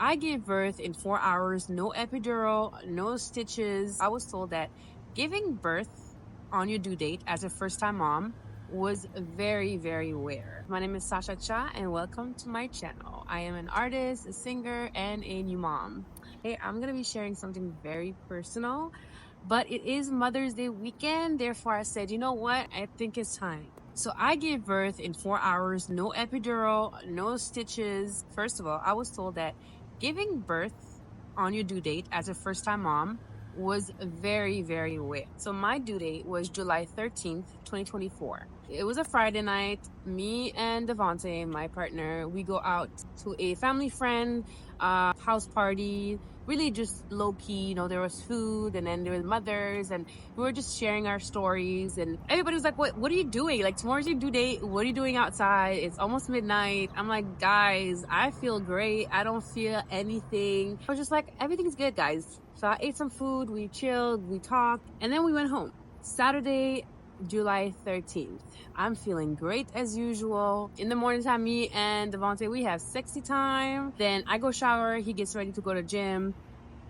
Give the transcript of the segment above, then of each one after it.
I gave birth in 4 hours, no epidural, no stitches. I was told that giving birth on your due date as a first time mom was very, very rare. My name is Sasha Cha, and welcome to my channel. I am an artist, a singer, and a new mom. Hey, I'm going to be sharing something very personal, but it is Mother's Day weekend. Therefore, I said, you know what? I think it's time. So I gave birth in 4 hours, no epidural, no stitches. First of all, I was told that giving birth on your due date as a first time mom was very, very rare. So my due date was July 13th, 2024. It was a Friday night. Me and Devontae, my partner, we go out to a family friend house party, really just low key. There was food, and then there was mothers, and we were just sharing our stories, and everybody was like, what are you doing? Like, tomorrow's your due date. What are you doing outside? It's almost midnight. I'm like, guys, I feel great. I don't feel anything. I was just like, everything's good, guys. So I ate some food, we chilled, we talked, and then we went home. Saturday, July 13th. I'm feeling great as usual. In the morning time, me and Devontae, we have sexy time. Then I go shower, he gets ready to go to gym.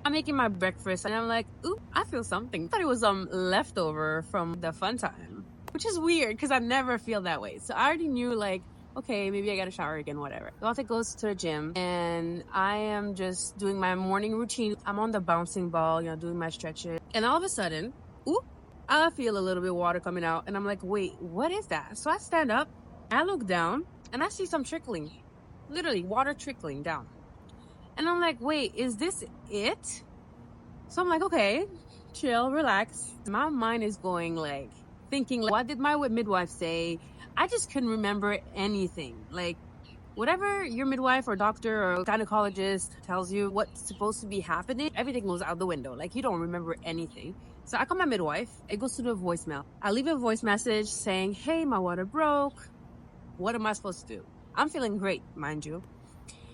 I'm making my breakfast, and I'm like, ooh, I feel something. I thought it was leftover from the fun time, which is weird because I never feel that way. So I already knew, like, okay, maybe I gotta shower again, whatever. Devontae goes to the gym, and I am just doing my morning routine. I'm on the bouncing ball, doing my stretches. And all of a sudden, ooh, I feel a little bit of water coming out, and I'm like, wait, what is that? So I stand up, I look down, and I see some trickling, literally water trickling down. And I'm like, wait, is this it? So I'm like, okay, chill, relax. My mind is going, like, thinking, like, what did my midwife say? I just couldn't remember anything. Like, whatever your midwife or doctor or gynecologist tells you what's supposed to be happening, everything goes out the window. Like, you don't remember anything. So I call my midwife. It goes to the voicemail. I leave a voice message saying, hey, my water broke. What am I supposed to do? I'm feeling great, mind you.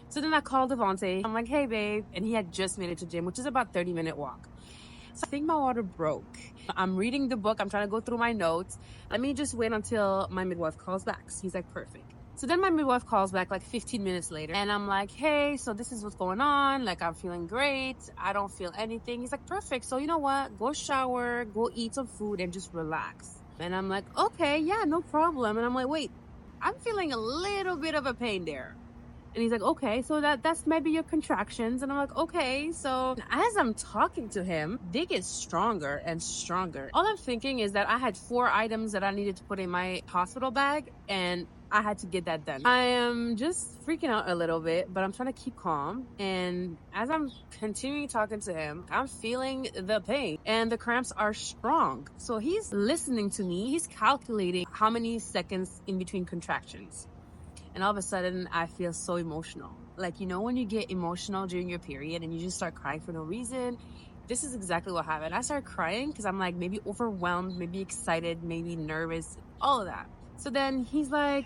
So then I called Devontae. I'm like, hey, babe. And he had just made it to gym, which is about 30-minute walk. So I think my water broke. I'm reading the book. I'm trying to go through my notes. Let me just wait until my midwife calls back. He's like, perfect. So then my midwife calls back like 15 minutes later. And I'm like, hey, so this is what's going on. Like, I'm feeling great. I don't feel anything. He's like, perfect. So you know what? Go shower, go eat some food, and just relax. And I'm like, okay, yeah, no problem. And I'm like, wait, I'm feeling a little bit of a pain there. And he's like, okay, so that's maybe your contractions. And I'm like, okay. So as I'm talking to him, they get stronger and stronger. All I'm thinking is that I had 4 items that I needed to put in my hospital bag, and I had to get that done. I am just freaking out a little bit, but I'm trying to keep calm. And as I'm continuing talking to him, I'm feeling the pain, and the cramps are strong. So he's listening to me. He's calculating how many seconds in between contractions. And all of a sudden, I feel so emotional. Like, when you get emotional during your period and you just start crying for no reason, this is exactly what happened. I started crying because I'm like maybe overwhelmed, maybe excited, maybe nervous, all of that. So then he's like,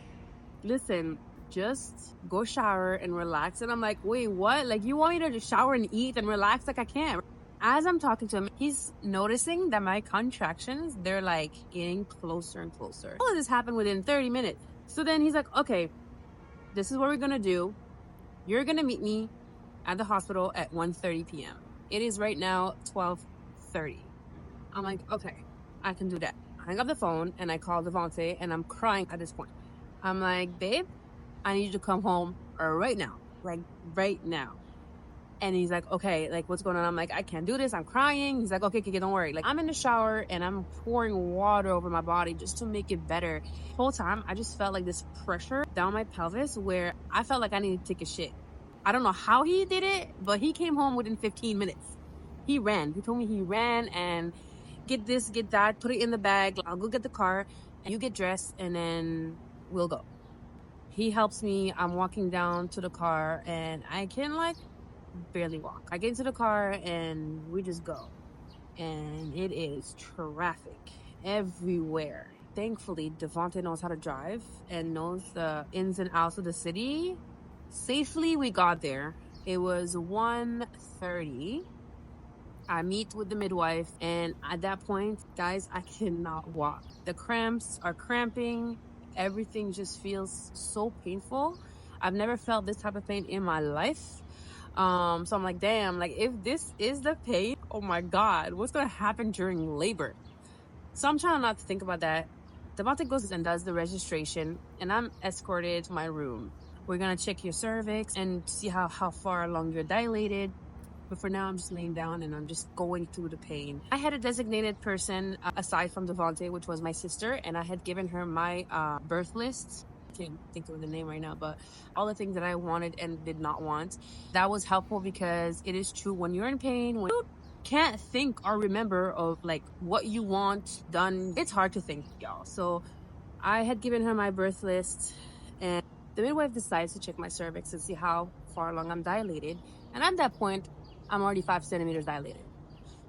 listen, just go shower and relax. And I'm like, wait, what? Like, you want me to just shower and eat and relax? Like, I can't. As I'm talking to him, he's noticing that my contractions, they're like getting closer and closer. All of this happened within 30 minutes. So then he's like, okay, this is what we're gonna do. You're gonna meet me at the hospital at 1:30 p.m. It is right now 12:30. I'm like, okay, I can do that. I hang up the phone and I call Devontae, and I'm crying at this point. I'm like, babe, I need you to come home right now. Like, right now. And he's like, okay, like, what's going on? I'm like, I can't do this. I'm crying. He's like, okay, don't worry. Like, I'm in the shower and I'm pouring water over my body just to make it better. The whole time, I just felt like this pressure down my pelvis where I felt like I needed to take a shit. I don't know how he did it, but he came home within 15 minutes. He ran. He told me he ran and get this, get that, put it in the bag. I'll go get the car and you get dressed and then we'll go. He helps me. I'm walking down to the car and I can barely walk. I get into the car and we just go. And it is traffic everywhere. Thankfully, Devontae knows how to drive and knows the ins and outs of the city. Safely, we got there. It was 1:30. I meet with the midwife, and at that point, guys, I cannot walk. The cramps are cramping. Everything just feels so painful. I've never felt this type of pain in my life. So I'm like, damn, like if this is the pain, oh my God, what's gonna happen during labor? So I'm trying not to think about that. Devontae goes and does the registration, and I'm escorted to my room. We're gonna check your cervix and see how far along you're dilated. But for now, I'm just laying down and I'm just going through the pain. I had a designated person aside from Devontae, which was my sister, and I had given her my birth list. I can't think of the name right now, but all the things that I wanted and did not want. That was helpful because it is true when you're in pain, when you can't think or remember of like what you want done, it's hard to think, y'all. So I had given her my birth list, and the midwife decides to check my cervix and see how far along I'm dilated. And at that point, I'm already 5 centimeters dilated.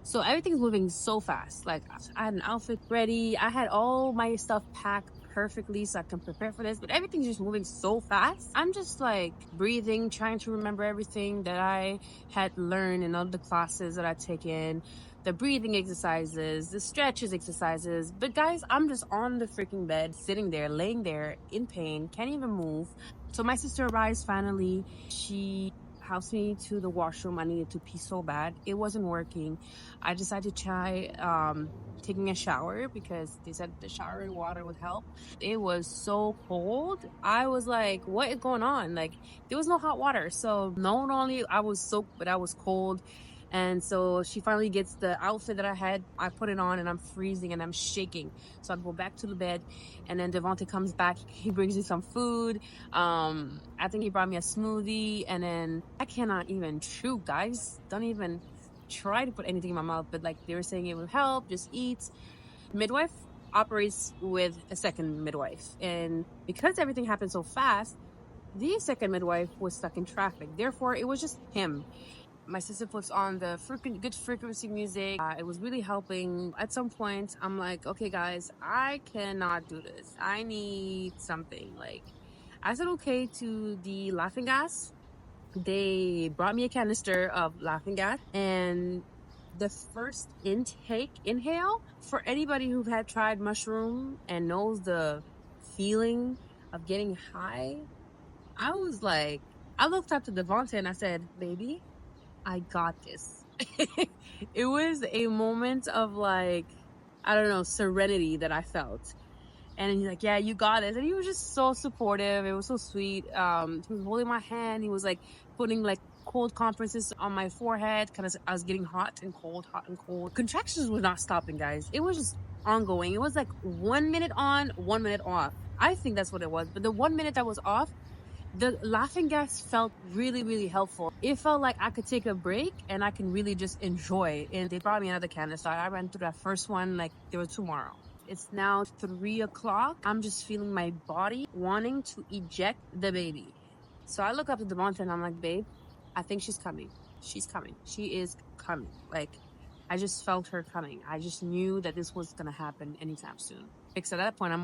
So everything's moving so fast. Like I had an outfit ready, I had all my stuff packed perfectly so I can prepare for this, but everything's just moving so fast. I'm just like breathing, trying to remember everything that I had learned in all the classes that I'd taken, the breathing exercises, the stretches exercises. But guys, I'm just on the freaking bed, sitting there, laying there in pain, can't even move. So my sister arrives finally. She housed me to the washroom. I needed to pee so bad. It wasn't working. I decided to try taking a shower because they said the shower water would help. It was so cold. I was like, what is going on? Like, there was no hot water. So not only I was soaked, but I was cold. And so she finally gets the outfit that I had. I put it on and I'm freezing and I'm shaking. So I go back to the bed, and then Devontae comes back. He brings me some food. I think he brought me a smoothie, and then I cannot even chew, guys. Don't even try to put anything in my mouth, but like they were saying it would help, just eat. Midwife operates with a second midwife, and because everything happened so fast, the second midwife was stuck in traffic. Therefore, it was just him. My sister puts on the good frequency music. It was really helping. At some point, I'm like, okay, guys, I cannot do this. I need something. Like, I said okay to the laughing gas. They brought me a canister of laughing gas, and the first inhale for anybody who had tried mushroom and knows the feeling of getting high, I was like, I looked up to Devontae and I said, baby, I got this. It was a moment of like, I don't know, serenity that I felt. And he's like, yeah, you got it. And he was just so supportive. It was so sweet. He was holding my hand. He was like putting like cold compresses on my forehead because I was getting hot and cold, hot and cold. Contractions were not stopping, guys. It was just ongoing. It was like 1 minute on, 1 minute off. I think that's what it was. But the 1 minute that was off, the laughing gas felt really, really helpful. It felt like I could take a break and I can really just enjoy. And they brought me another canister. I ran through that first one like there was tomorrow. It's now 3 o'clock. I'm just feeling my body wanting to eject the baby. So I look up to Devontae and I'm like, babe, I think she's coming. She's coming. She is coming. Like, I just felt her coming. I just knew that this was going to happen anytime soon. Because at that point, I'm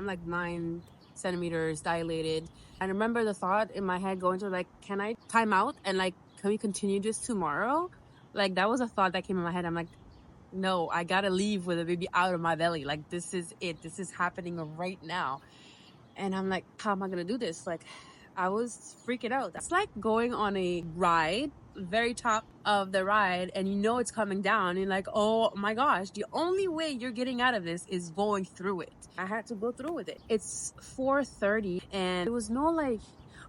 like 9 centimeters dilated. I remember the thought in my head going to like, can I time out and like, can we continue this tomorrow? Like, that was a thought that came in my head. I'm like, no, I gotta leave with a baby out of my belly. Like, this is it. This is happening right now. And I'm like, how am I gonna do this? Like, I was freaking out. That's like going on a ride, very top of the ride, and you know it's coming down. And you're like, oh my gosh, the only way you're getting out of this is going through it. I had to go through with it. It's 4:30, and it was no like,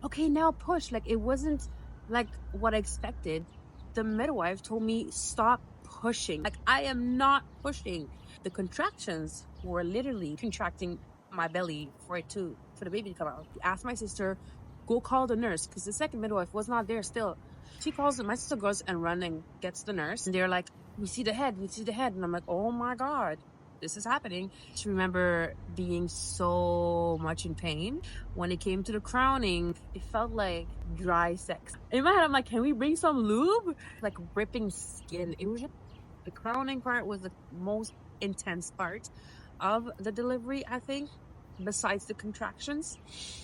okay, now push. Like, it wasn't like what I expected. The midwife told me, stop pushing. Like, I am not pushing. The contractions were literally contracting my belly for the baby to come out. I asked my sister, go call the nurse, because the second midwife was not there still. She calls my sister goes and run and gets the nurse, and they're like, we see the head. And I'm like, oh my God, this is happening. I just remember being so much in pain. When it came to the crowning, it felt like dry sex. In my head, I'm like, can we bring some lube? Like ripping skin. It was just, the crowning part was the most intense part of the delivery, I think, besides the contractions.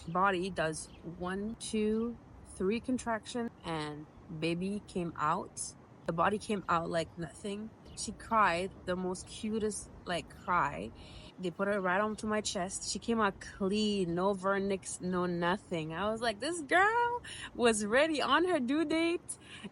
Body does 1, 2, 3 contractions, and baby came out. The body came out like nothing. She cried the most cutest like cry. They put her right onto my chest. She came out clean, no vernix, no nothing. I was like, this girl, was ready on her due date,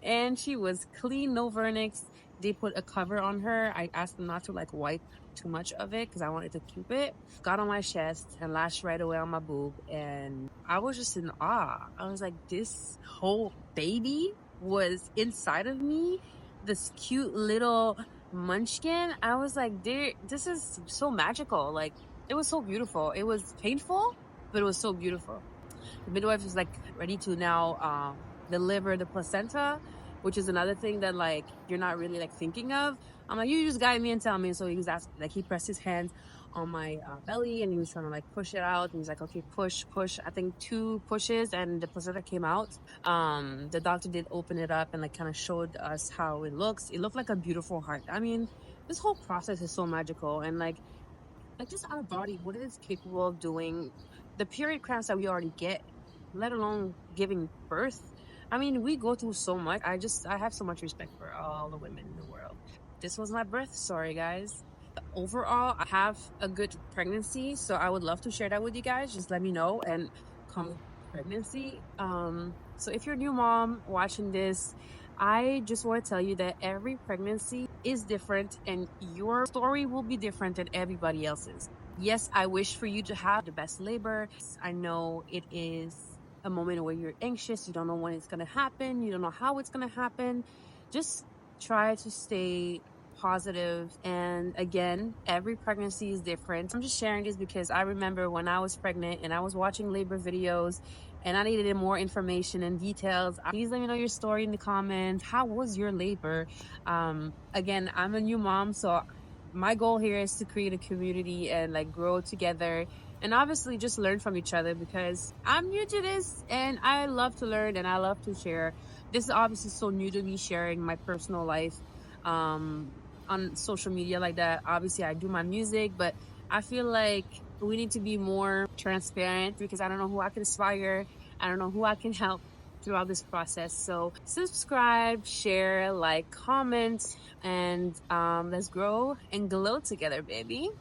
and she was clean, no vernix. They put a cover on her. I asked them not to like wipe too much of it because I wanted to keep it. Got on my chest and lashed right away on my boob, and I was just in awe. I was like, this whole baby was inside of me. This cute little munchkin. I was like, this is so magical. Like, it was so beautiful. It was painful, but it was so beautiful. The midwife is like ready to now deliver the placenta, which is another thing that like you're not really like thinking of. I'm like, you just guide me and tell me. So he was asking, like, he pressed his hands on my belly and he was trying to like push it out. And he's like, okay, push, push. I think 2 pushes and the placenta came out. The doctor did open it up and like kind of showed us how it looks. It looked like a beautiful heart. I mean, this whole process is so magical, and like just our body, what it is capable of doing. The period cramps that we already get, let alone giving birth. I mean, we go through so much. I have so much respect for all the women in the world. This was my birth story, guys. Overall, I have a good pregnancy, so I would love to share that with you guys. Just let me know and come pregnancy. So if you're a new mom watching this, I just want to tell you that every pregnancy is different and your story will be different than everybody else's. Yes, I wish for you to have the best labor. I know it is a moment where you're anxious, you don't know when it's going to happen, you don't know how it's going to happen. Just try to stay positive. And again, every pregnancy is different. I'm just sharing this because I remember when I was pregnant and I was watching labor videos and I needed more information and details. Please let me know your story in the comments. How was your labor? Again, I'm a new mom, so my goal here is to create a community and like grow together and obviously just learn from each other because I'm new to this and I love to learn and I love to share. This is obviously so new to me, sharing my personal life on social media like that. Obviously, I do my music, but I feel like we need to be more transparent because I don't know who I can inspire. I don't know who I can help throughout this process. So subscribe, share, like, comment, and let's grow and glow together, baby.